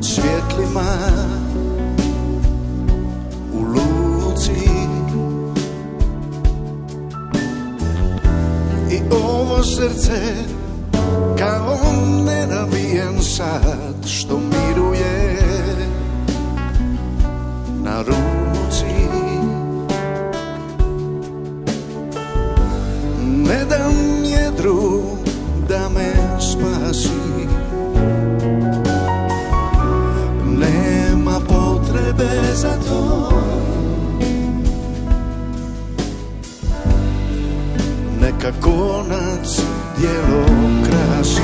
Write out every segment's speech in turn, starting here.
svjetlima u luci. I ovo srce kao nenavijen sad što miruje na ruci. Ne dam jedru da me spasi, nema potrebe za to. Neka konac djelo krasi.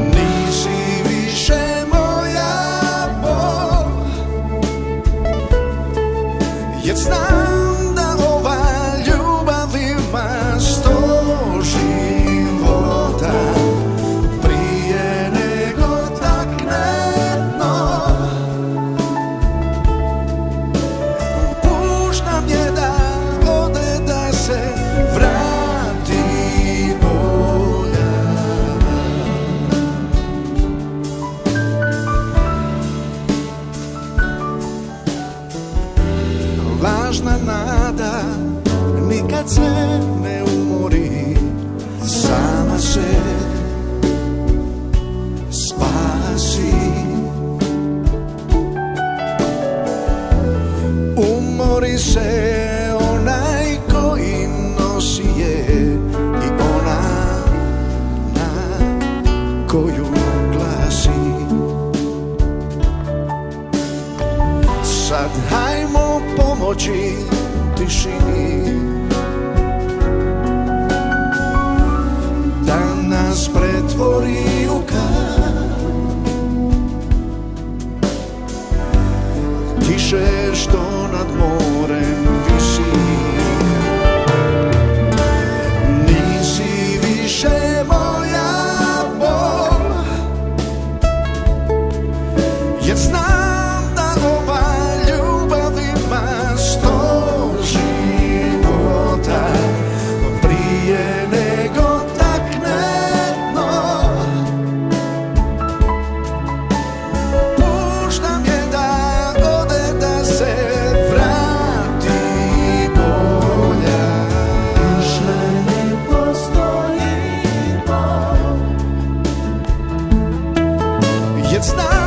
Nisi više moja bol, jer znam da ova ljubav ima 100 života. Prije nego takne dno, puštam je da ode, da se vrati bolja. Lažna nada nikad se ne umori, sama se spasi. Umori se onaj koji nosi je i ona na koju glasi. Sad hajmo pomoći tišini da nas pretvori u kar. Tiše što nad morem visi. Nisi više moja bol, jer znam da ova ljubav ima 100 života. Prije nego takne dno, puštam je da ode, da se vrati bolja. Više ne postoji bol, jer znam